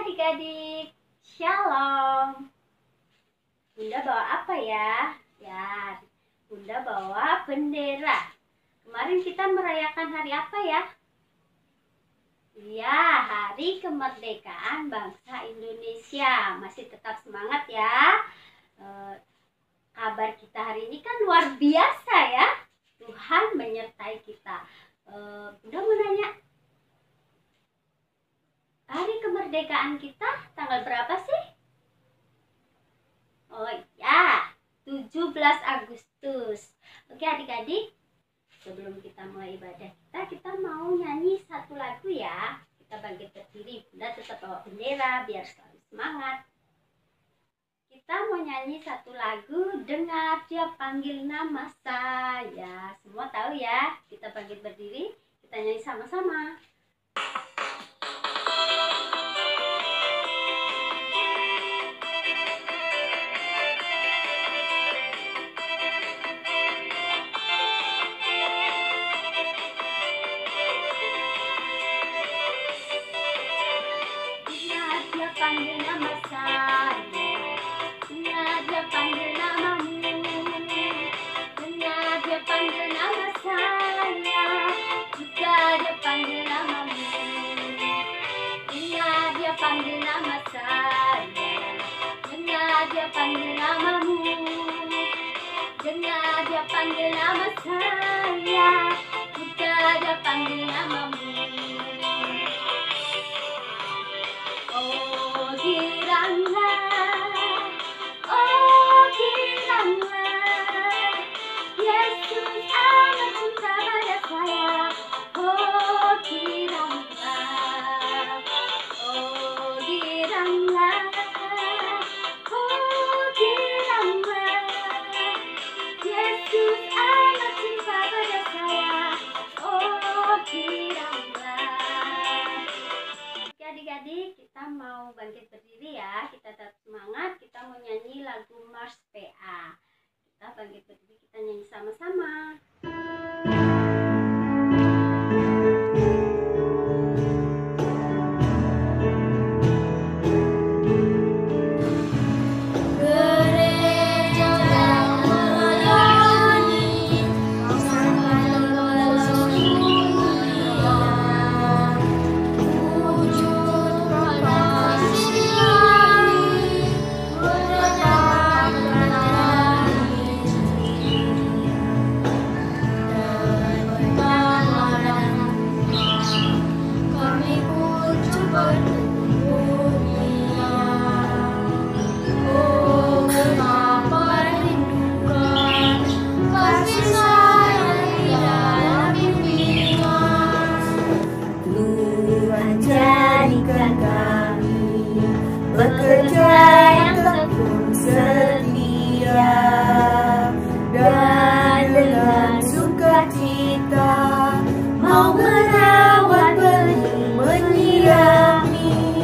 adik-adik, Shalom. Bunda bawa apa ya? Ya, Bunda bawa bendera. Kemarin kita merayakan hari apa ya? Ya, hari kemerdekaan bangsa Indonesia. Masih tetap semangat ya. Kabar kita hari ini kan luar biasa ya. Tuhan menyertai kita. Bunda mau nanya, hari kemerdekaan kita tanggal berapa sih? Oh ya, 17 Agustus. Oke adik-adik, sebelum kita mulai ibadah kita mau nyanyi satu lagu ya. Kita bangkit berdiri, Bunda tetap bawa bendera biar selalu semangat. Kita mau nyanyi satu lagu, dengar dia panggil nama saya. Semua tahu ya, kita bangkit berdiri, kita nyanyi sama-sama. Panggil nama saya, dengar dia panggil namamu, dengar dia panggil nama saya, juga dia panggil namamu, dengar dia panggil nama saya, dengar dia panggil namamu, dengar dia panggil nama saya, juga dia panggil namamu. Oh giranglah, Yesus amat cinta pada saya. Oh giranglah, Yesus amat cinta pada saya. Oh giranglah. Adik-adik, kita mau bangkit berdiri ya. Kita tetap semangat, kita mau nyanyi lagu Mars PA. Kita bangkit berdiri, kita nyanyi sama-sama. Bekerja yang tekun setia dan dengan sukacita mau merawat benih menyirami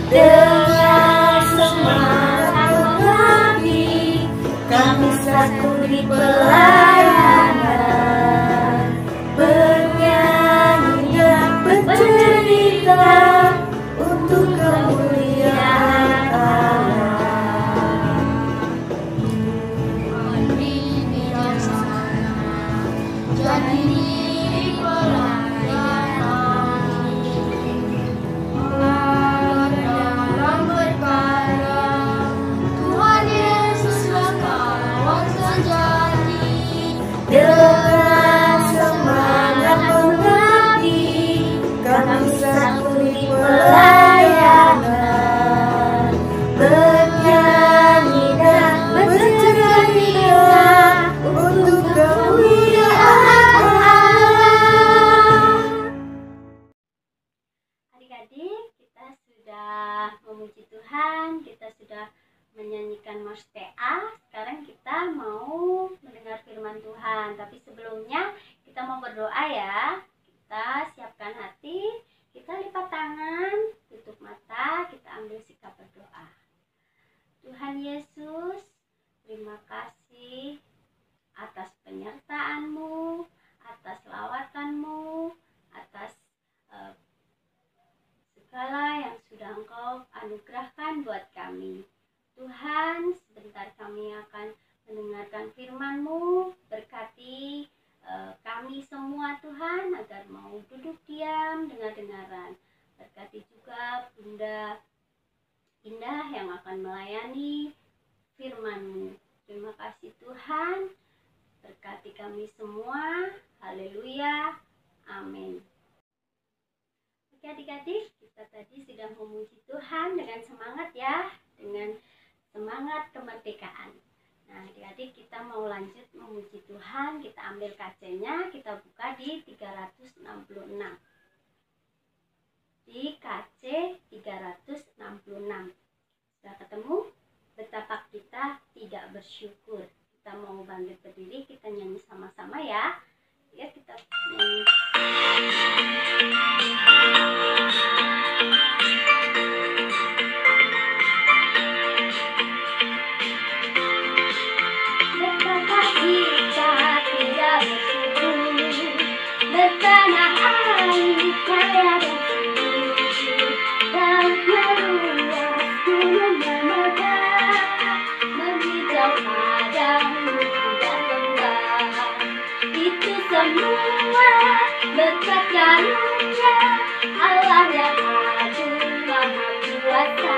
dengan semangat mengabdi kami sakuni pelayanan bernyanyi dan bercerita untuk kemuliaan dengan semangat mengabdi kami sakuni pelayanan bernyanyi dan bercerita untuk kemuliaan Allah. Adik-adik, kita sudah memuji Tuhan, kita sudah menyanyikan Mars PA. Sekarang kita mau mendengar firman Tuhan. Tapi sebelumnya kita mau berdoa ya. Kita siapkan hati, kita lipat tangan, tutup mata, kita ambil sikap berdoa. Tuhan Yesus, terima kasih atas penyertaan-Mu, atas lawatan-Mu, atas segala yang sudah sudah Engkau anugerahkan buat kami. Tuhan, sebentar kami akan mendengarkan firman-Mu. Berkati kami semua Tuhan, agar mau duduk diam dengar-dengaran. Berkati juga Bunda Indah yang akan melayani firman-Mu. Terima kasih Tuhan, berkati kami semua. Haleluya, amin. Oke adik-adik, kita tadi sudah memuji Tuhan dengan semangat ya, dengan semangat kemerdekaan. Nah adik-adik, kita mau lanjut memuji Tuhan. Kita ambil kacanya, kita buka di 366. Di KC 366. Sudah ketemu? Betapa kita tidak bersyukur. Kita mau bangkit berdiri, kita nyanyi sama-sama ya. Ya, kita nyanyi. Betapa kita tidak bersyukur, bertanah air kaya dan meluas gunung memegah, menghijau padang dan lembah. Itu semua berkat karunia Allah yang agung maha kuasa.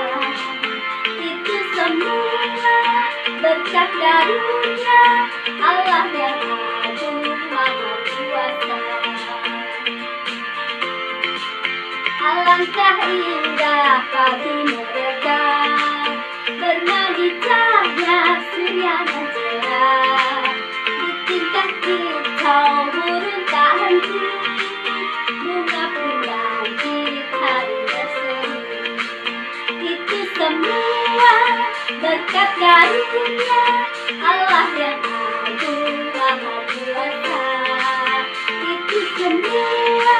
Itu semua berkat karunia Allah yang agung maha kuasa. Alangkah indah pagi mereka, bernadi cahaya surya dan cerah. Di tingkat kicau burung tak henti, bunga pun bangkit hari berseri. Itu semua berkat karunia Allah yang agung maha kuasa. Itu semua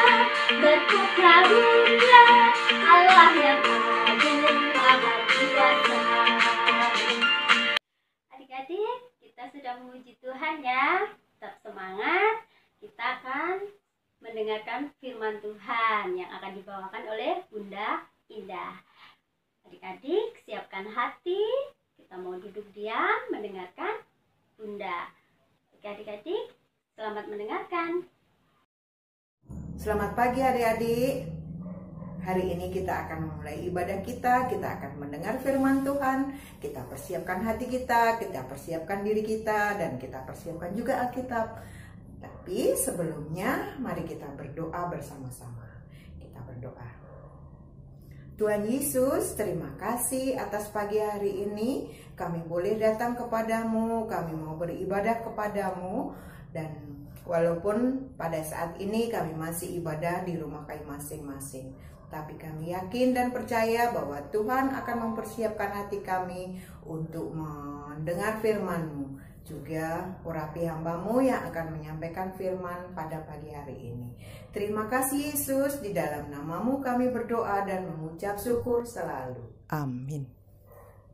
berkat karunia Allah yang agung maha kuasa. Adik-adik, kita sudah memuji Tuhan ya. Tetap semangat. Kita akan mendengarkan firman Tuhan yang akan dibawakan oleh Bunda Indah. Adik-adik, siapkan hati. Kita mau duduk diam mendengarkan Bunda. Oke adik-adik, selamat mendengarkan. Selamat pagi adik-adik. Hari ini kita akan memulai ibadah kita akan mendengar firman Tuhan. Kita persiapkan hati kita persiapkan diri kita, dan kita persiapkan juga Alkitab. Tapi sebelumnya, mari kita berdoa bersama-sama. Kita berdoa. Tuhan Yesus, terima kasih atas pagi hari ini. Kami boleh datang kepadamu, kami mau beribadah kepadamu. Dan walaupun pada saat ini kami masih ibadah di rumah kami masing-masing, tapi kami yakin dan percaya bahwa Tuhan akan mempersiapkan hati kami untuk mendengar firman-Mu. Juga urapi hamba-Mu yang akan menyampaikan firman pada pagi hari ini. Terima kasih Yesus, di dalam nama-Mu kami berdoa dan mengucap syukur selalu. Amin.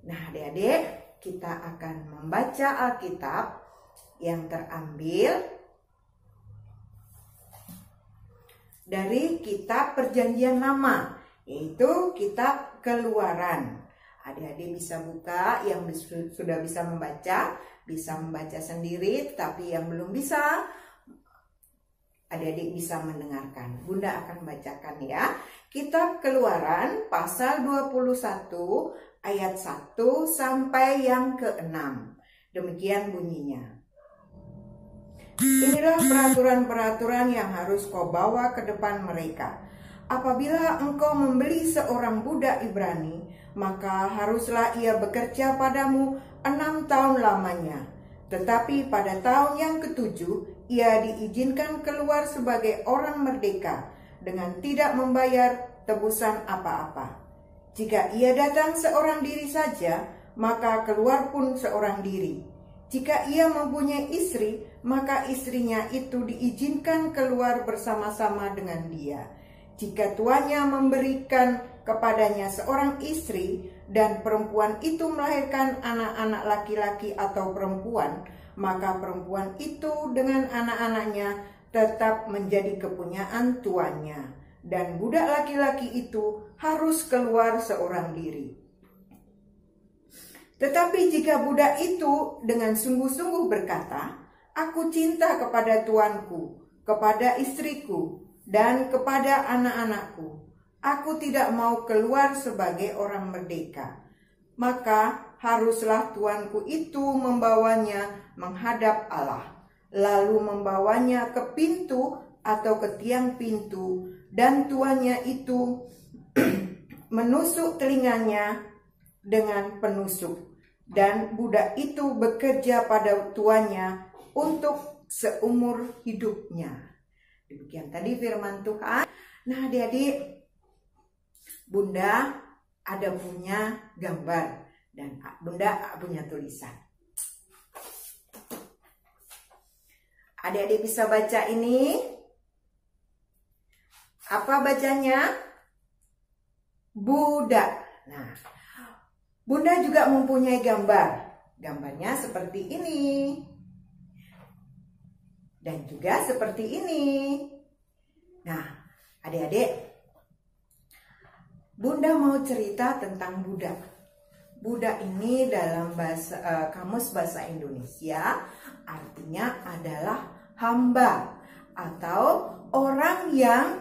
Nah adik-adik, kita akan membaca Alkitab yang terambil dari kitab Perjanjian Lama, yaitu kitab Keluaran. Adik-adik bisa buka, yang sudah bisa membaca sendiri, tapi yang belum bisa, adik-adik bisa mendengarkan. Bunda akan bacakan ya. Kitab Keluaran pasal 21 ayat 1 sampai yang ke-6. Demikian bunyinya. Inilah peraturan-peraturan yang harus kau bawa ke depan mereka. Apabila engkau membeli seorang budak Ibrani, maka haruslah ia bekerja padamu 6 tahun lamanya. Tetapi pada tahun yang ke-7, ia diizinkan keluar sebagai orang merdeka dengan tidak membayar tebusan apa-apa. Jika ia datang seorang diri saja, maka keluar pun seorang diri. Jika ia mempunyai istri, maka istrinya itu diizinkan keluar bersama-sama dengan dia. Jika tuannya memberikan kepadanya seorang istri dan perempuan itu melahirkan anak-anak laki-laki atau perempuan, maka perempuan itu dengan anak-anaknya tetap menjadi kepunyaan tuannya. dan budak laki-laki itu harus keluar seorang diri. Tetapi jika budak itu dengan sungguh-sungguh berkata, "Aku cinta kepada tuanku, kepada istriku, dan kepada anak-anakku. Aku tidak mau keluar sebagai orang merdeka," maka haruslah tuanku itu membawanya menghadap Allah, lalu membawanya ke pintu atau ke tiang pintu, dan tuannya itu menusuk telinganya dengan penusuk, dan budak itu bekerja pada tuannya untuk seumur hidupnya. Demikian tadi firman Tuhan. Nah, adik-adik, Bunda ada punya gambar dan Bunda punya tulisan. Adik-adik bisa baca ini? Apa bacanya? Budak. Nah, Bunda juga mempunyai gambar. Gambarnya seperti ini. Dan juga seperti ini. Nah, adik-adik, Bunda mau cerita tentang budak. Budak ini dalam kamus bahasa Indonesia artinya adalah hamba atau orang yang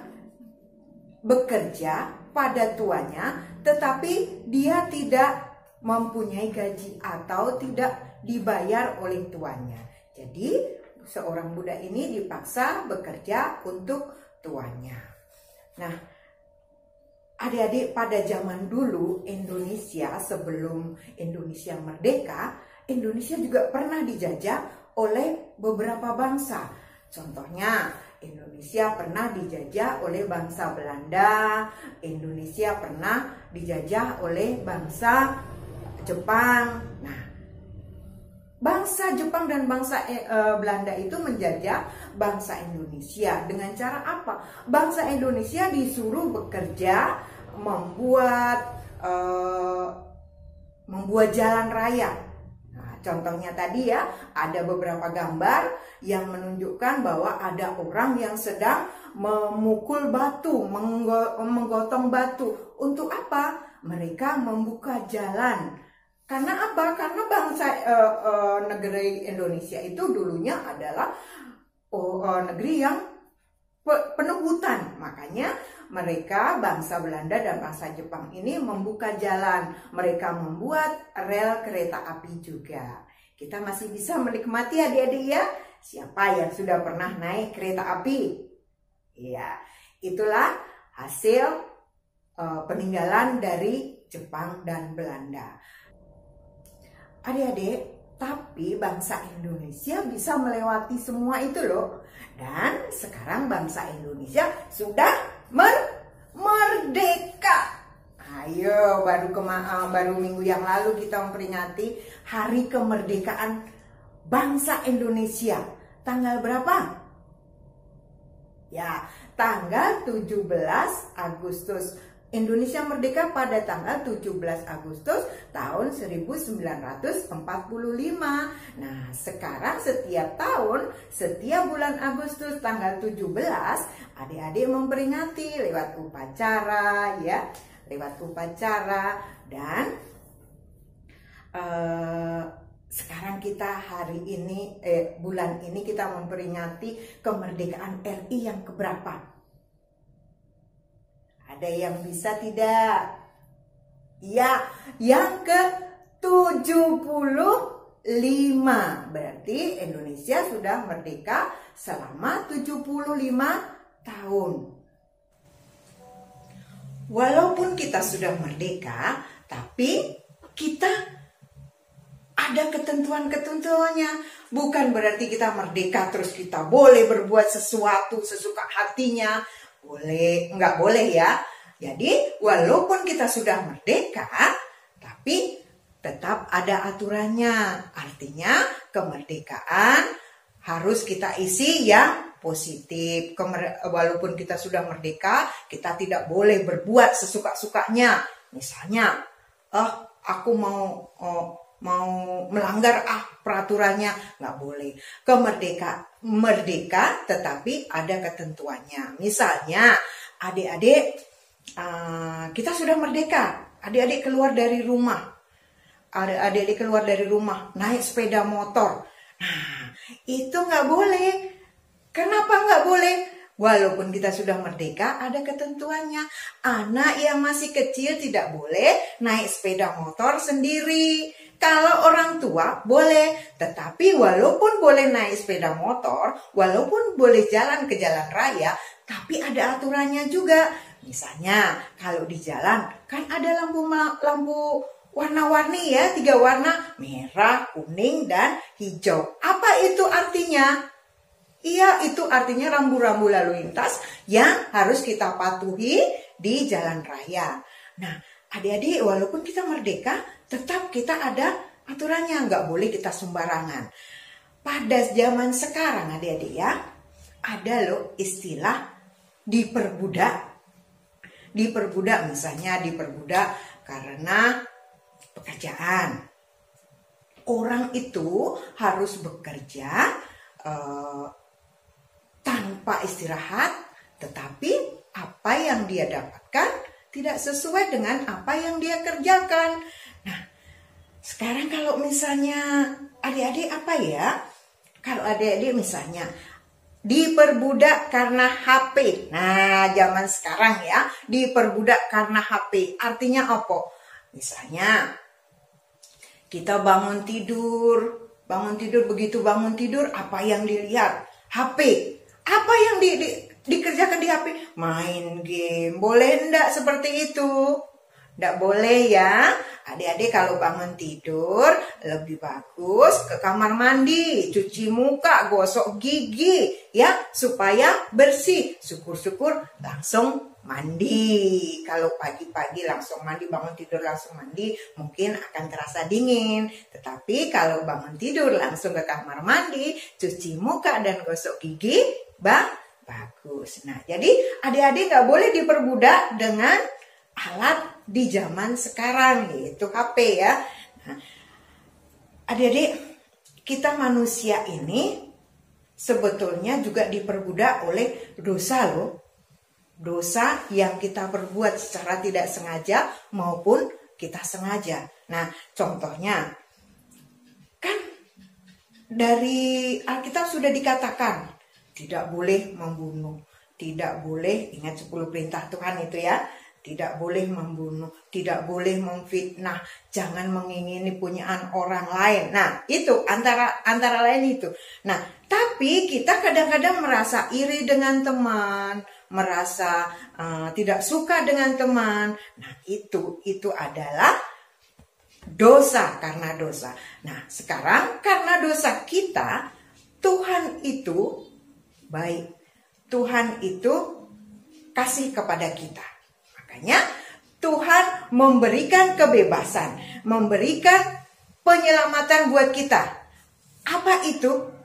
bekerja pada tuannya tetapi dia tidak mempunyai gaji atau tidak dibayar oleh tuannya. Jadi seorang budak ini dipaksa bekerja untuk tuannya. Nah, adik-adik, pada zaman dulu Indonesia, sebelum Indonesia merdeka, Indonesia juga pernah dijajah oleh beberapa bangsa. Contohnya, Indonesia pernah dijajah oleh bangsa Belanda, Indonesia pernah dijajah oleh bangsa Jepang. Nah, bangsa Jepang dan bangsa Belanda itu menjajah bangsa Indonesia dengan cara apa? Bangsa Indonesia disuruh bekerja membuat jalan raya. Nah, contohnya tadi ya, ada beberapa gambar yang menunjukkan bahwa ada orang yang sedang memukul batu, menggotong batu. Untuk apa? Mereka membuka jalan. Karena apa? Karena bangsa negeri Indonesia itu dulunya adalah negeri yang penuh hutan. Makanya mereka, bangsa Belanda dan bangsa Jepang ini membuka jalan. Mereka membuat rel kereta api juga. Kita masih bisa menikmati adik-adik ya. Siapa yang sudah pernah naik kereta api? Iya, itulah hasil peninggalan dari Jepang dan Belanda. Adik-adik, tapi bangsa Indonesia bisa melewati semua itu loh. Dan sekarang bangsa Indonesia sudah merdeka. Ayo, baru minggu yang lalu kita memperingati hari kemerdekaan bangsa Indonesia. Tanggal berapa? Ya, tanggal 17 Agustus. Indonesia merdeka pada tanggal 17 Agustus tahun 1945. Nah, sekarang setiap tahun, setiap bulan Agustus tanggal 17, adik-adik memperingati lewat upacara ya, lewat upacara. Dan sekarang kita hari ini, bulan ini kita memperingati kemerdekaan RI yang keberapa? Ada yang bisa tidak? Ya, yang ke-75. Berarti Indonesia sudah merdeka selama 75 tahun. Walaupun kita sudah merdeka, tapi kita ada ketentuan-ketentuannya. Bukan berarti kita merdeka terus kita boleh berbuat sesuatu sesuka hatinya. Boleh, enggak boleh ya. Jadi walaupun kita sudah merdeka, tapi tetap ada aturannya. Artinya kemerdekaan harus kita isi yang positif. Walaupun kita sudah merdeka, kita tidak boleh berbuat sesuka-sukanya. Misalnya, aku mau melanggar peraturannya, nggak boleh. Merdeka tetapi ada ketentuannya. Misalnya adik-adik kita sudah merdeka. Adik-adik keluar dari rumah. Adik-adik keluar dari rumah, naik sepeda motor. Nah, itu nggak boleh. Kenapa nggak boleh? Walaupun kita sudah merdeka, ada ketentuannya. Anak yang masih kecil tidak boleh naik sepeda motor sendiri. Kalau orang tua boleh, tetapi walaupun boleh naik sepeda motor, walaupun boleh jalan ke jalan raya, tapi ada aturannya juga. Misalnya, kalau di jalan kan ada lampu warna-warni ya, 3 warna, merah, kuning, dan hijau. Apa itu artinya? Iya, itu artinya rambu-rambu lalu lintas yang harus kita patuhi di jalan raya. Nah, adik-adik, walaupun kita merdeka, tetap kita ada aturannya, nggak boleh kita sembarangan. Pada zaman sekarang, adik-adik ya, ada loh istilah diperbudak. Diperbudak, misalnya diperbudak karena pekerjaan. Orang itu harus bekerja tanpa istirahat, tetapi apa yang dia dapatkan tidak sesuai dengan apa yang dia kerjakan. Nah, sekarang kalau misalnya adik-adik apa ya? Kalau adik-adik misalnya diperbudak karena HP. Nah, zaman sekarang ya, diperbudak karena HP. Artinya apa? Misalnya kita bangun tidur, begitu bangun tidur, apa yang dilihat? HP. Apa yang dikerjakan di HP? Main game. Boleh enggak seperti itu? Enggak boleh ya. Adik-adik kalau bangun tidur, lebih bagus ke kamar mandi, cuci muka, gosok gigi, ya, supaya bersih. Syukur-syukur langsung mandi. Kalau pagi-pagi langsung mandi, bangun tidur langsung mandi, mungkin akan terasa dingin. Tetapi kalau bangun tidur langsung ke kamar mandi, cuci muka dan gosok gigi, bagus. Nah, jadi adik-adik nggak boleh diperbudak dengan alat di zaman sekarang, yaitu HP ya. Nah, adik-adik, kita manusia ini sebetulnya juga diperbudak oleh dosa loh. Dosa yang kita perbuat secara tidak sengaja maupun kita sengaja. Nah, contohnya kan dari Alkitab sudah dikatakan tidak boleh membunuh, tidak boleh, ingat 10 perintah Tuhan itu ya, tidak boleh membunuh, tidak boleh memfitnah, jangan mengingini punyaan orang lain. Nah, itu antara lain itu. Nah, tapi kita kadang-kadang merasa iri dengan teman, merasa tidak suka dengan teman. Nah, itu adalah dosa, karena dosa. Nah, sekarang karena dosa kita, Tuhan itu baik. Tuhan itu kasih kepada kita. Makanya Tuhan memberikan kebebasan, memberikan penyelamatan buat kita. Apa itu?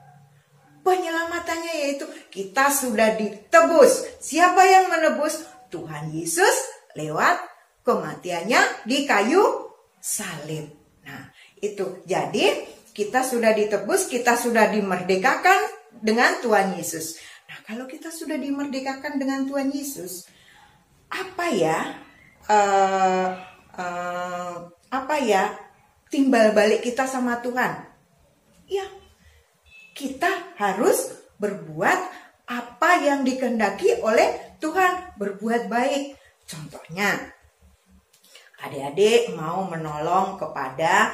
Penyelamatannya yaitu kita sudah ditebus. Siapa yang menebus? Tuhan Yesus lewat kematiannya di kayu salib. Nah, itu. Jadi kita sudah ditebus, kita sudah dimerdekakan dengan Tuhan Yesus. Nah, kalau kita sudah dimerdekakan dengan Tuhan Yesus, apa ya timbal balik kita sama Tuhan? Ya, kita harus berbuat apa yang dikehendaki oleh Tuhan, berbuat baik. Contohnya, adik-adik mau menolong kepada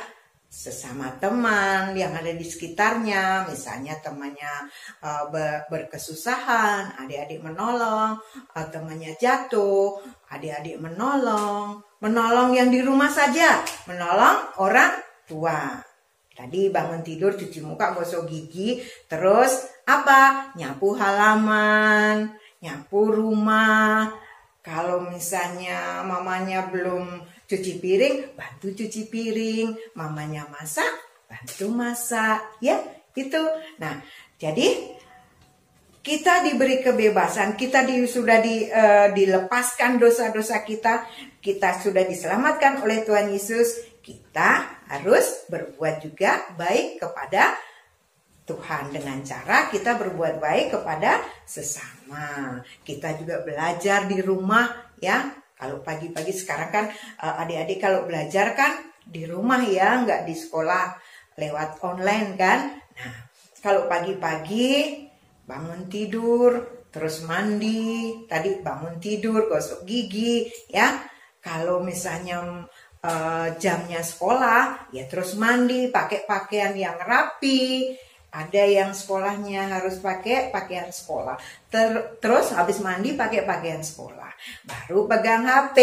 sesama teman yang ada di sekitarnya, misalnya temannya berkesusahan, adik-adik menolong, temannya jatuh, adik-adik menolong yang di rumah saja, menolong orang tua. Tadi bangun tidur, cuci muka, gosok gigi, terus apa? Nyapu halaman, nyapu rumah. Kalau misalnya mamanya belum cuci piring, bantu cuci piring. Mamanya masak, bantu masak. Ya, itu. Nah, jadi kita diberi kebebasan, kita sudah dilepaskan dosa-dosa kita sudah diselamatkan oleh Tuhan Yesus. Kita harus berbuat juga baik kepada Tuhan dengan cara kita berbuat baik kepada sesama. Kita juga belajar di rumah ya. Kalau pagi-pagi sekarang kan adik-adik kalau belajar kan di rumah ya, nggak di sekolah lewat online kan. Nah, kalau pagi-pagi bangun tidur, terus mandi, tadi bangun tidur, gosok gigi ya. Kalau misalnya jamnya sekolah, ya terus mandi, pakai pakaian yang rapi. Ada yang sekolahnya harus pakai pakaian sekolah. Terus habis mandi pakai pakaian sekolah. Baru pegang HP.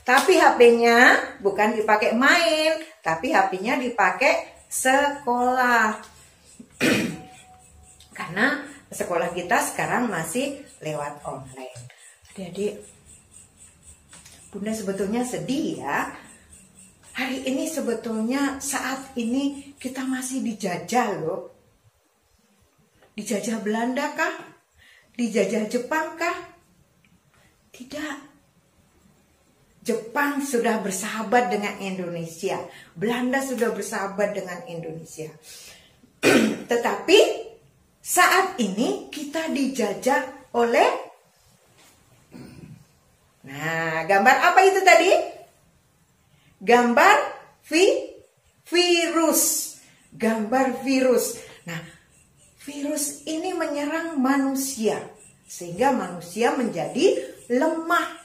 Tapi HP-nya bukan dipakai main, tapi HP-nya dipakai sekolah. Karena sekolah kita sekarang masih lewat online. Adik-adik, Bunda sebetulnya sedih ya. Hari ini sebetulnya saat ini kita masih dijajah loh. Dijajah Belanda kah? Dijajah Jepang kah? Tidak. Jepang sudah bersahabat dengan Indonesia. Belanda sudah bersahabat dengan Indonesia. Tetapi saat ini kita dijajah oleh... Nah, gambar apa itu tadi? Gambar virus. Gambar virus. Nah, virus ini menyerang manusia, sehingga manusia menjadi lemah.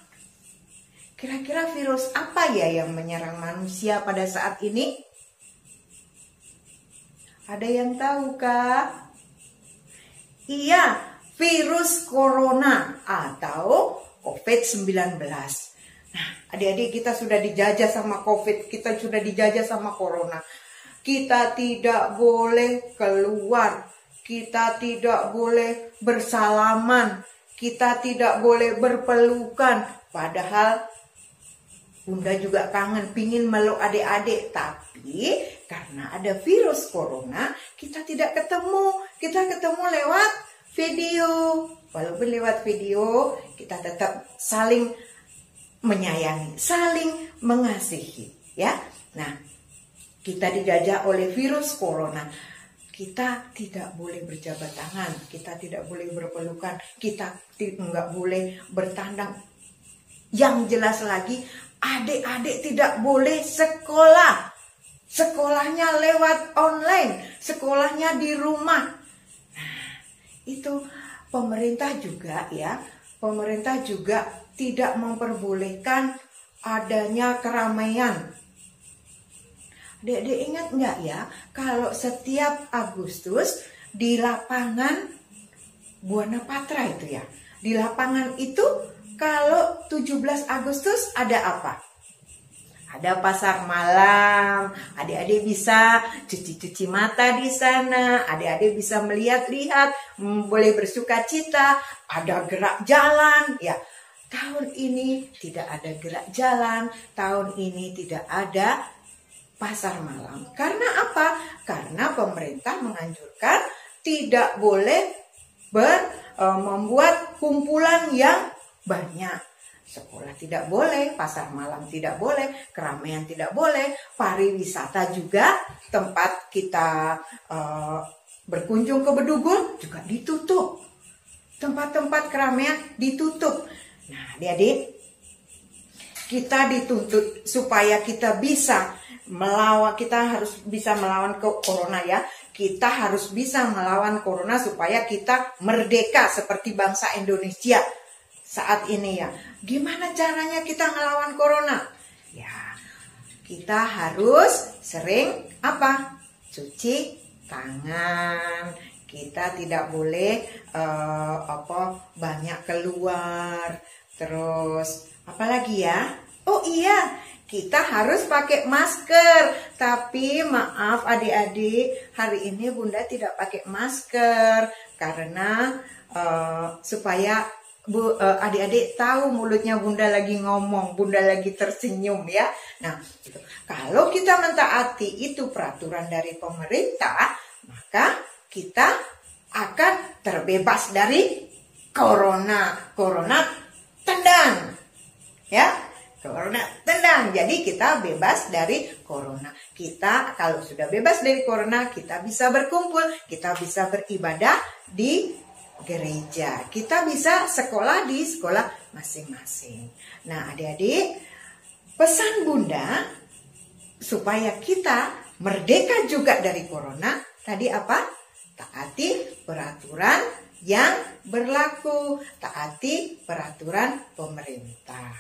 Kira-kira virus apa ya yang menyerang manusia pada saat ini? Ada yang tahu kah? Iya, virus corona atau COVID-19. Nah, adik-adik kita sudah dijajah sama COVID, kita sudah dijajah sama corona. Kita tidak boleh keluar. Kita tidak boleh bersalaman, kita tidak boleh berpelukan. Padahal Bunda juga kangen, pingin meluk adik-adik. Tapi karena ada virus corona, kita tidak ketemu. Kita ketemu lewat video. Walaupun lewat video, kita tetap saling menyayangi, saling mengasihi. Ya, nah kita dijajah oleh virus corona. Kita tidak boleh berjabat tangan, kita tidak boleh berpelukan, kita tidak boleh bertandang. Yang jelas lagi, adik-adik tidak boleh sekolah. Sekolahnya lewat online, sekolahnya di rumah. Nah, itu pemerintah juga ya, pemerintah juga tidak memperbolehkan adanya keramaian. Dek ingat nggak ya, kalau setiap Agustus di lapangan Buana Patra itu ya, di lapangan itu kalau 17 Agustus ada apa? Ada pasar malam, adik-adik bisa cuci-cuci mata di sana, adik-adik bisa melihat-lihat, boleh bersuka cita, ada gerak jalan ya. Tahun ini tidak ada gerak jalan, tahun ini tidak ada pasar malam. Karena apa? Karena pemerintah menganjurkan tidak boleh membuat kumpulan yang banyak. Sekolah tidak boleh, pasar malam tidak boleh, keramaian tidak boleh, pariwisata juga, tempat kita berkunjung ke Bedugul juga ditutup. Tempat-tempat keramaian ditutup. Nah, adik-adik, kita dituntut supaya kita bisa melawan, kita harus bisa melawan corona ya. Kita harus bisa melawan corona supaya kita merdeka seperti bangsa Indonesia saat ini ya. Gimana caranya kita melawan corona? Ya, kita harus sering apa? Cuci tangan. Kita tidak boleh banyak keluar. Terus apalagi ya? Oh iya, kita harus pakai masker. Tapi maaf adik-adik, hari ini Bunda tidak pakai masker karena supaya adik-adik tahu mulutnya Bunda lagi ngomong, Bunda lagi tersenyum ya. Nah, kalau kita mentaati itu peraturan dari pemerintah, maka kita akan terbebas dari corona. Corona tendang, ya. corona tenang. Jadi kita bebas dari corona. Kita kalau sudah bebas dari corona, kita bisa berkumpul, kita bisa beribadah di gereja, kita bisa sekolah di sekolah masing-masing. Nah, adik-adik, pesan Bunda supaya kita merdeka juga dari corona tadi apa? Taati peraturan yang berlaku, taati peraturan pemerintah.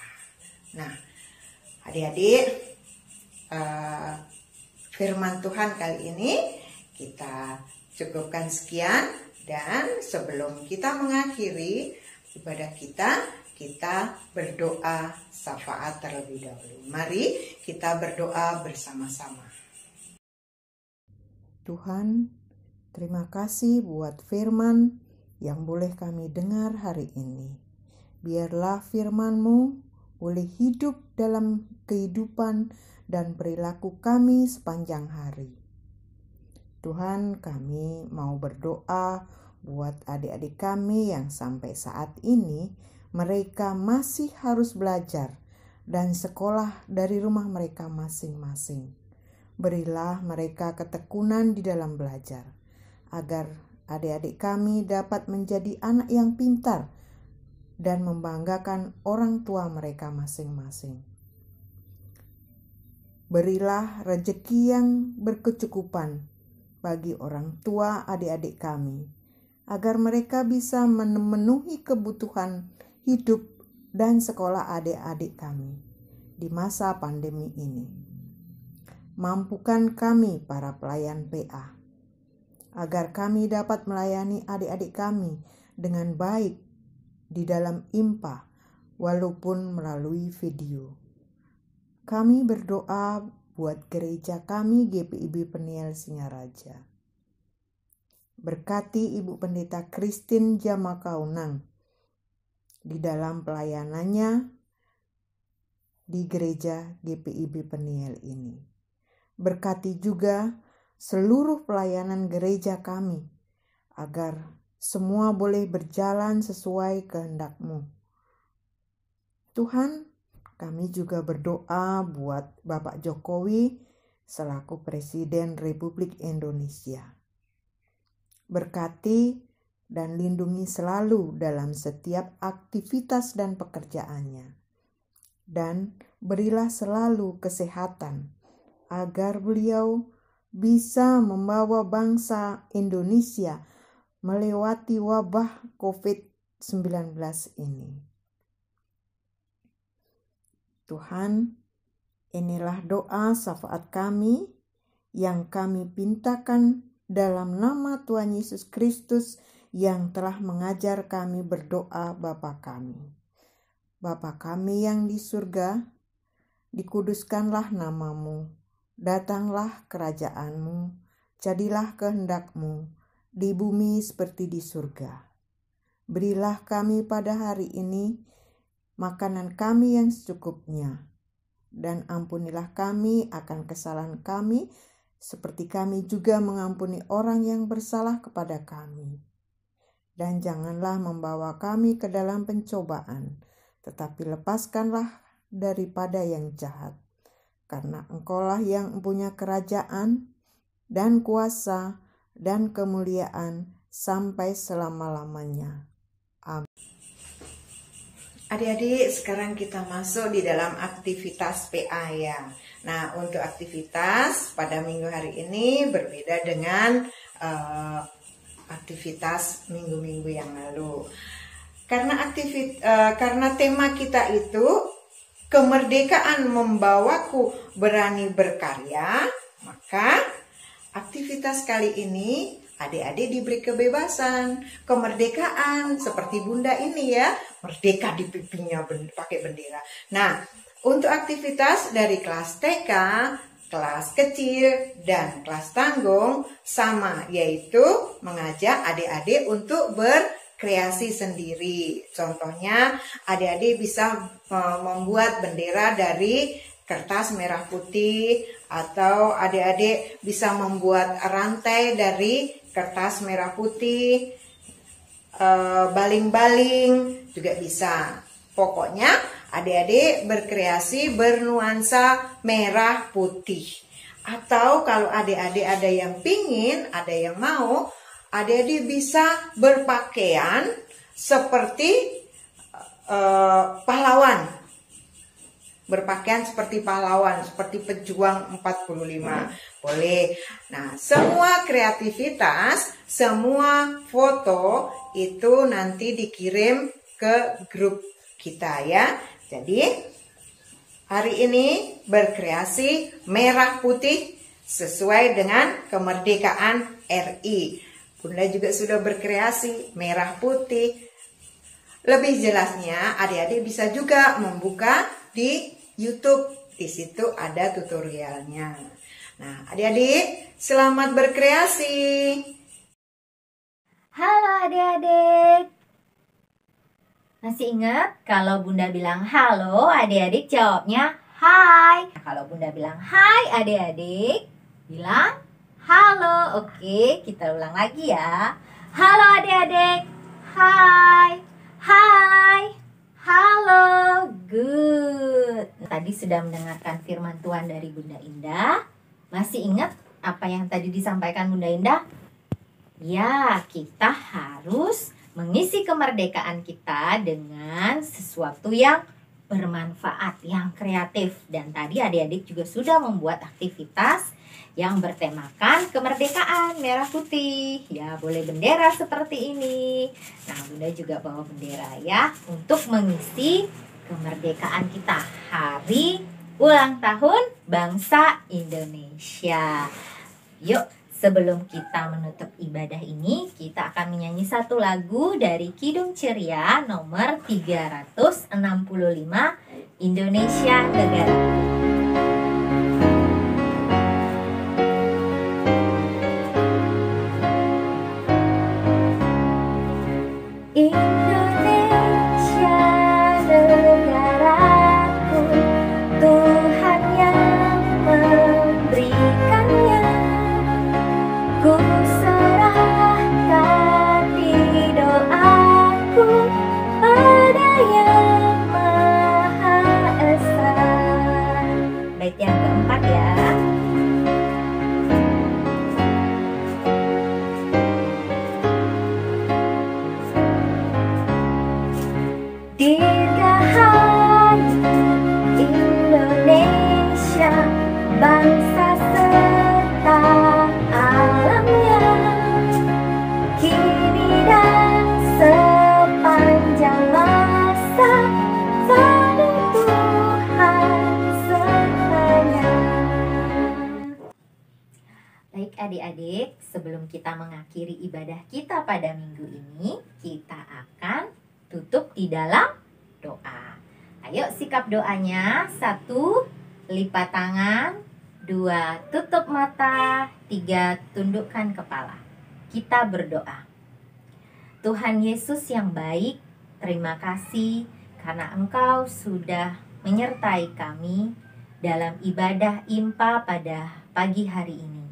Nah, adik-adik, firman Tuhan kali ini kita cukupkan sekian, dan sebelum kita mengakhiri ibadah kita, kita berdoa syafaat terlebih dahulu. Mari kita berdoa bersama-sama. Tuhan, terima kasih buat firman yang boleh kami dengar hari ini. Biarlah firman-Mu boleh hidup dalam kehidupan dan perilaku kami sepanjang hari. Tuhan, kami mau berdoa buat adik-adik kami yang sampai saat ini mereka masih harus belajar dan sekolah dari rumah mereka masing-masing. Berilah mereka ketekunan di dalam belajar, agar adik-adik kami dapat menjadi anak yang pintar dan membanggakan orang tua mereka masing-masing. Berilah rezeki yang berkecukupan bagi orang tua adik-adik kami, agar mereka bisa memenuhi kebutuhan hidup dan sekolah adik-adik kami di masa pandemi ini. Mampukan kami para pelayan PA, agar kami dapat melayani adik-adik kami dengan baik di dalam IMPA, walaupun melalui video. Kami berdoa buat gereja kami GPIB Peniel Singaraja. Berkati Ibu Pendeta Christine Jamakaunang di dalam pelayanannya di gereja GPIB Peniel ini. Berkati juga seluruh pelayanan gereja kami, agar semua boleh berjalan sesuai kehendak-Mu. Tuhan, kami juga berdoa buat Bapak Jokowi selaku Presiden Republik Indonesia. Berkati dan lindungi selalu dalam setiap aktivitas dan pekerjaannya. Dan berilah selalu kesehatan, agar beliau bisa membawa bangsa Indonesia melewati wabah COVID-19 ini. Tuhan, inilah doa syafaat kami yang kami pintakan dalam nama Tuhan Yesus Kristus yang telah mengajar kami berdoa Bapa kami. Bapa kami yang di surga, dikuduskanlah nama-Mu, datanglah kerajaan-Mu, jadilah kehendak-Mu di bumi seperti di surga. Berilah kami pada hari ini makanan kami yang secukupnya, dan ampunilah kami akan kesalahan kami, seperti kami juga mengampuni orang yang bersalah kepada kami. Dan janganlah membawa kami ke dalam pencobaan, tetapi lepaskanlah daripada yang jahat. Karena Engkaulah yang mempunyai kerajaan dan kuasa dan kemuliaan sampai selama-lamanya. Amin. Adik-adik, sekarang kita masuk di dalam aktivitas PA ya. Nah, untuk aktivitas pada minggu hari ini berbeda dengan aktivitas minggu-minggu yang lalu. Karena tema kita itu kemerdekaan membawaku berani berkarya, maka aktivitas kali ini adik-adik diberi kebebasan, kemerdekaan seperti Bunda ini ya, merdeka di pipinya pakai bendera. Nah, untuk aktivitas dari kelas TK, kelas kecil, dan kelas tanggung sama, yaitu mengajak adik-adik untuk berkreasi sendiri. Contohnya, adik-adik bisa membuat bendera dari kertas merah putih, atau adik-adik bisa membuat rantai dari kertas merah putih, baling-baling juga bisa. Pokoknya adik-adik berkreasi bernuansa merah putih. Atau kalau adik-adik ada yang pingin, ada yang mau, adik-adik bisa berpakaian seperti pahlawan. Berpakaian seperti pahlawan, seperti pejuang 45. Boleh. Nah, semua kreativitas, semua foto itu nanti dikirim ke grup kita ya. Jadi, hari ini berkreasi merah putih sesuai dengan kemerdekaan RI. Bunda juga sudah berkreasi merah putih. Lebih jelasnya, adik-adik bisa juga membuka di YouTube, di situ ada tutorialnya. Nah, adik-adik, selamat berkreasi. Halo adik-adik. Masih ingat kalau Bunda bilang halo, adik-adik jawabnya hai. Kalau Bunda bilang hai, adik-adik bilang halo. Oke, kita ulang lagi ya. Halo adik-adik. Hai. Hai. Halo. Good. Tadi sudah mendengarkan firman Tuhan dari Bunda Indah. Masih ingat apa yang tadi disampaikan Bunda Indah? Ya, kita harus mengisi kemerdekaan kita dengan sesuatu yang bermanfaat, yang kreatif. Dan tadi adik-adik juga sudah membuat aktivitas yang bertemakan kemerdekaan merah putih. Ya, boleh bendera seperti ini. Nah, Bunda juga bawa bendera ya untuk mengisi kemerdekaan kita, hari ulang tahun bangsa Indonesia. Yuk, sebelum kita menutup ibadah ini, kita akan menyanyi satu lagu dari Kidung Ceria nomor 365, Indonesia Negaraku. Yang keempat ya. Dirgahayu Indonesia, bangsa serta alamnya, kini dan sepanjang masa pada Tuhan sertanya. Baik adik-adik, sebelum kita mengakhiri ibadah kita pada minggu ini, kita akan tutup di dalam doa. Ayo sikap doanya. 1, lipat tangan. 2, tutup mata. 3, tundukkan kepala. Kita berdoa. Tuhan Yesus yang baik, terima kasih karena Engkau sudah menyertai kami dalam ibadah IMPA pada pagi hari ini.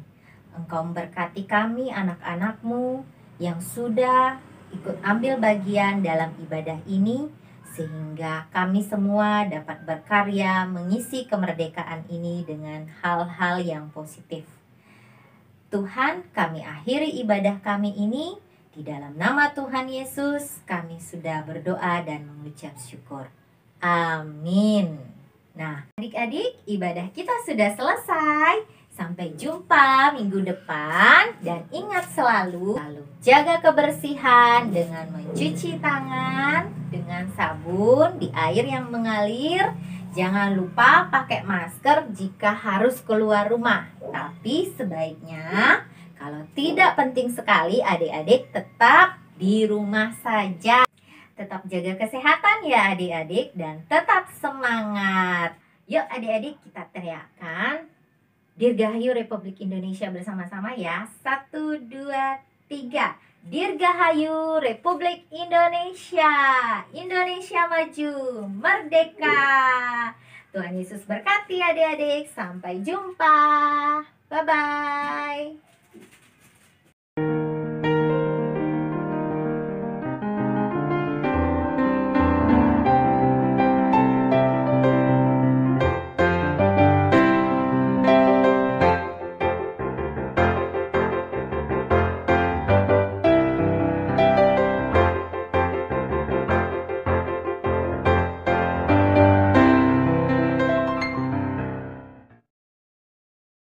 Engkau memberkati kami anak-anak-Mu yang sudah ikut ambil bagian dalam ibadah ini, sehingga kami semua dapat berkarya mengisi kemerdekaan ini dengan hal-hal yang positif. Tuhan, kami akhiri ibadah kami ini, di dalam nama Tuhan Yesus kami sudah berdoa dan mengucap syukur. Amin. Nah, adik-adik, ibadah kita sudah selesai. Sampai jumpa minggu depan, dan ingat selalu jaga kebersihan dengan mencuci tangan dengan sabun di air yang mengalir. Jangan lupa pakai masker jika harus keluar rumah. Tapi sebaiknya kalau tidak penting sekali, adik-adik tetap di rumah saja. Tetap jaga kesehatan ya adik-adik, dan tetap semangat. Yuk adik-adik, kita teriakkan Dirgahayu Republik Indonesia bersama-sama ya. 1, 2, 3. Dirgahayu Republik Indonesia. Indonesia maju, merdeka. Tuhan Yesus berkati adik-adik. Sampai jumpa. Bye-bye.